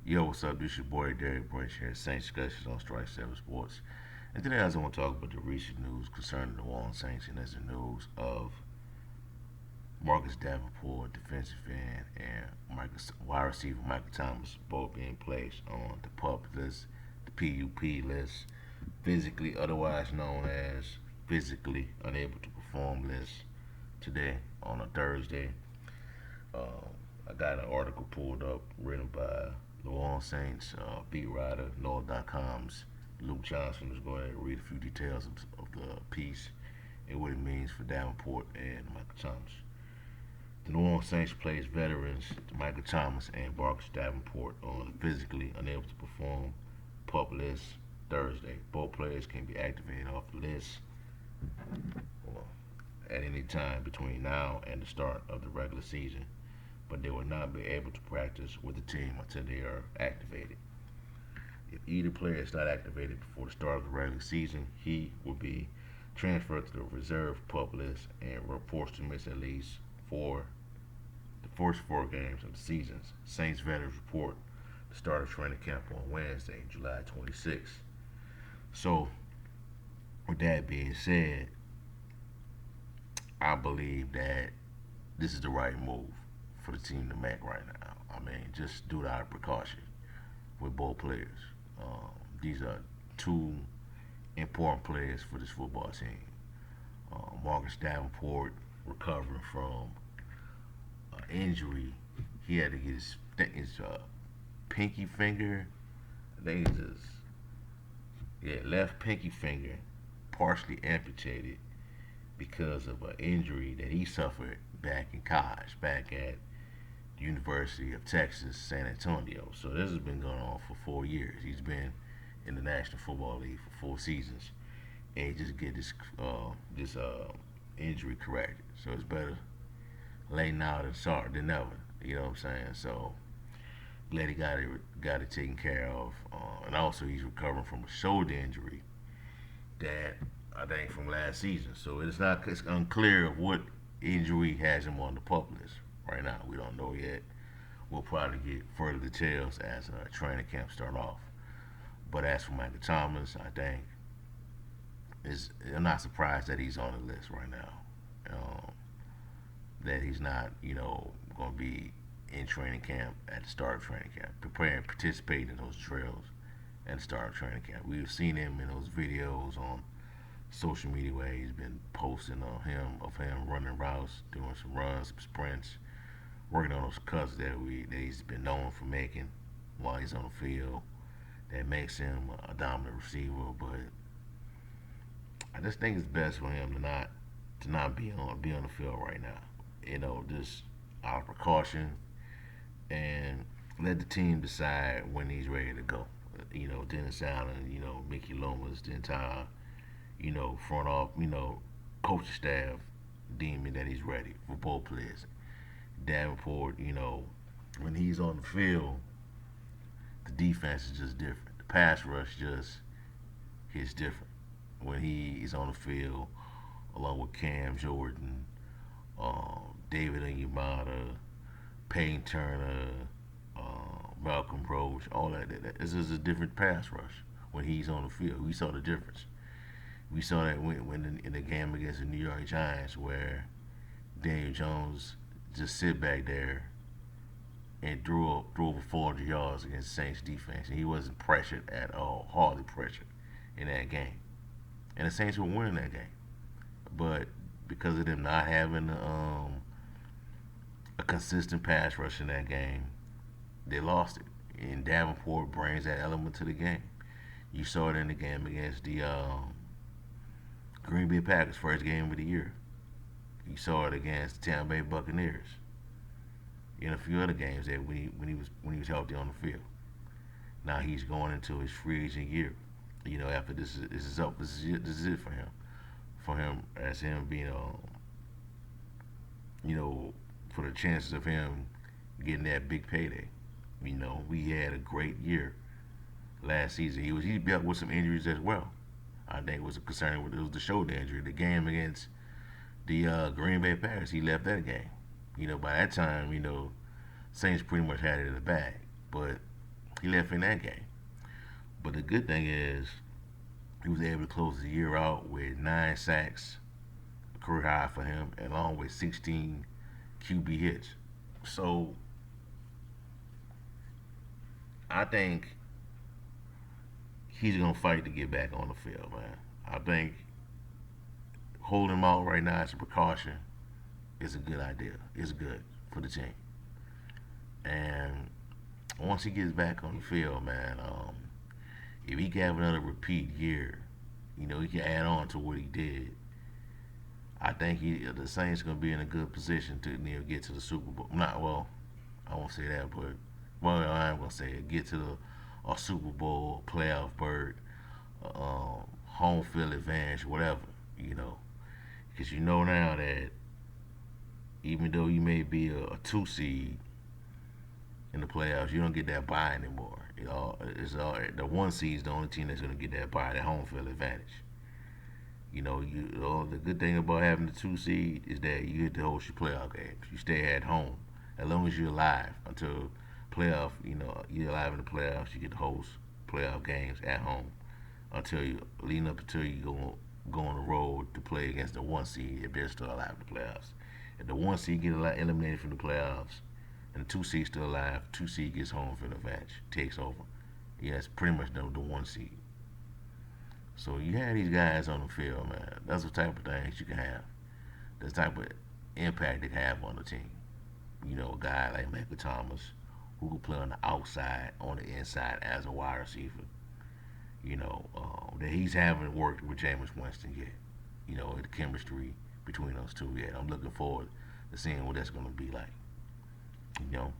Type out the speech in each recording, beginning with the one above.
Yo, what's up? This your boy Derek Branch here, Saints Discussions on Strike 7 Sports. And today I just want to talk about the recent news concerning the New Orleans Saints, and that's the news of Marcus Davenport, defensive end, and wide receiver Michael Thomas both being placed on the PUP list, the PUP list, physically otherwise known as physically unable to perform list today on a Thursday. Um, I got an article pulled up written by New Orleans Saints beat writer NOLA.com's Luke Johnson. Let's go ahead and read a few details of the piece and what it means for Davenport and Michael Thomas. The New Orleans Saints plays veterans Michael Thomas and Marcus Davenport on physically unable to perform PUP list Thursday. Both players can be activated off the list at any time between now and the start of the regular season, but they will not be able to practice with the team until they are activated. If either player is not activated before the start of the regular season, he will be transferred to the reserve PUP list and reports to miss at least for the first 4 games of the season. Saints veterans report the start of training camp on Wednesday, July 26th. So, with that being said, I believe that this is the right move for the team to make right now. I mean, just do it out of precaution with both players. These are two important players for this football team. Marcus Davenport recovering from injury. He had to get his pinky finger. I think it's his left pinky finger partially amputated because of an injury that he suffered back in college, back at the University of Texas, San Antonio. So this has been going on for 4 years. He's been in the National Football League for 4 seasons, and he just get this injury corrected. So it's better late now than sorry than never. You know what I'm saying? So glad he got it taken care of, and also he's recovering from a shoulder injury that I think from last season. So it's unclear what injury has him on the PUP list right now. We don't know yet. We'll probably get further details as training camp start off. But as for Michael Thomas, I think I'm not surprised that he's on the list right now. That he's not, going to be in training camp at the start of training camp, preparing, participating in those drills at the start of training camp. We've seen him in those videos on social media where he's been posting of him running routes, doing some runs, some sprints, working on those cuts that he's been known for making while he's on the field. That makes him a dominant receiver, but I just think it's best for him to not be on the field right now. Just out of precaution and let the team decide when he's ready to go. Dennis Allen, Mickey Loomis, the entire, front off, coaching staff deeming that he's ready for both players. Davenport, when he's on the field, the defense is just different. The pass rush just hits different when he is on the field, along with Cam Jordan, David Onyemata, Payne Turner, Malcolm Roach, all that. This is a different pass rush when he's on the field. We saw the difference. We saw that when in the game against the New York Giants, where Daniel Jones just sit back there and threw over 400 yards against the Saints defense, and he wasn't pressured at all, hardly pressured in that game. And the Saints were winning that game, but because of them not having a consistent pass rush in that game, they lost it. And Davenport brings that element to the game. You saw it in the game against the Green Bay Packers, first game of the year. You saw it against the Tampa Bay Buccaneers. In a few other games that when he was healthy on the field. Now he's going into his free agent year. After this is up, this is it for him. For him as him being for the chances of him getting that big payday. We had a great year last season. He dealt with some injuries as well. I think it was a concern with it was the shoulder injury. The game against the Green Bay Packers, he left that game. By that time, Saints pretty much had it in the bag. But He left in that game. But the good thing is he was able to close the year out with 9 sacks, a career high for him, along with 16 QB hits. So I think he's gonna fight to get back on the field, man. I think holding him out right now as a precaution is a good idea. It's good for the team. And once he gets back on the field, man, if he can have another repeat year, he can add on to what he did. I think the Saints gonna be in a good position to get to the Super Bowl. Not well, I won't say that, but well, I am gonna say it. Get to a Super Bowl, playoff berth, home field advantage, whatever. You know, because now that even though you may be a 2 seed in the playoffs, you don't get that bye anymore. The 1 seed is the only team that's gonna get that bye, that home field advantage. The good thing about having the 2 seed is that you get to host your playoff games. You stay at home as long as you're alive until playoff. You're alive in the playoffs. You get to host playoff games at home until you leading up until you go on the road to play against the 1 seed if they're still alive in the playoffs. If the 1 seed get eliminated from the playoffs and the 2 seed still alive, 2 seed gets home for the advantage, takes over. Yeah, it's pretty much the 1 seed. So you have these guys on the field, man. That's the type of things you can have. That's the type of impact they can have on the team. A guy like Michael Thomas, who can play on the outside, on the inside as a wide receiver. That he's haven't worked with Jameis Winston yet. The chemistry between those two yet. I'm looking forward to seeing what that's going to be like. Now,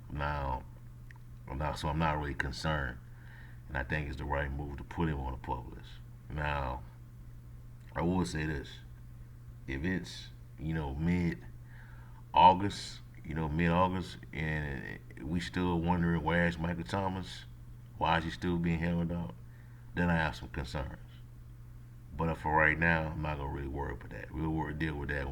so I'm not really concerned, and I think it's the right move to put him on the pup list. Now, I will say this: if it's mid August, and we still wondering where's Michael Thomas, why is he still being held out, then I have some concerns. But for right now, I'm not gonna really worry about that. Deal with that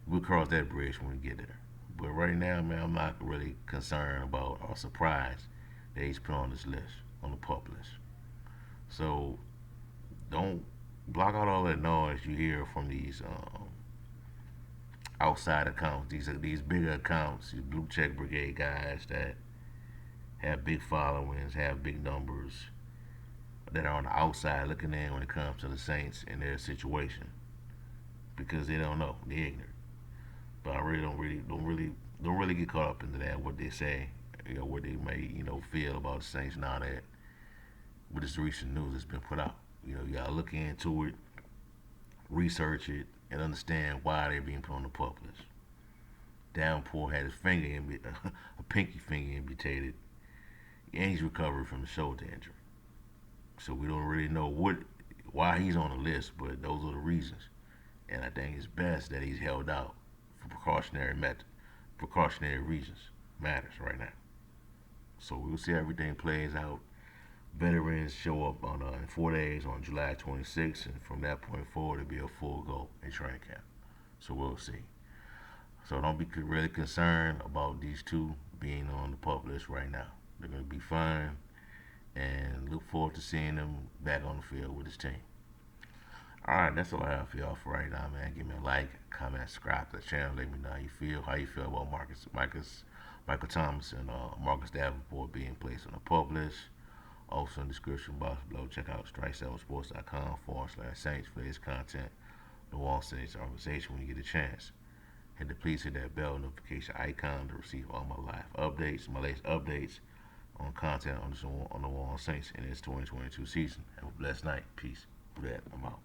we'll cross that bridge when we get there. But right now, man, I'm not really concerned about or surprised that he's put on this list, on the pup list. So don't block out all that noise you hear from these outside accounts, these bigger accounts, these blue check brigade guys that have big followings, have big numbers, that are on the outside looking in when it comes to the Saints and their situation because they don't know, they're ignorant. But I really don't really get caught up into that. What they say, what they may feel about the Saints now that with this recent news that's been put out. You gotta look into it, research it, and understand why they're being put on the pup list. Davenport had his a pinky finger amputated, and he's recovered from a shoulder injury. So we don't really know why he's on the list, but those are the reasons. And I think it's best that he's held out for precautionary reasons matters right now. So we'll see how everything plays out. Veterans show up in 4 days on July 26th, and from that point forward, it'll be a full go in training camp. So we'll see. So don't be really concerned about these two being on the pup list right now. They're going to be fine, and look forward to seeing them back on the field with his team. All right, that's all I have for y'all for right now, man. Give me a like, comment, subscribe to the channel. Let me know how you feel about Michael Thomas and Marcus Davenport being placed on the pup list. Also in the description box below, check out strike7sports.com/Saints for his content. The Wall Saints organization when you get a chance. And please hit that bell notification icon to receive all my live updates, my latest updates on content on the Wall Saints in this 2022 season. Have a blessed night. Peace. I'm out.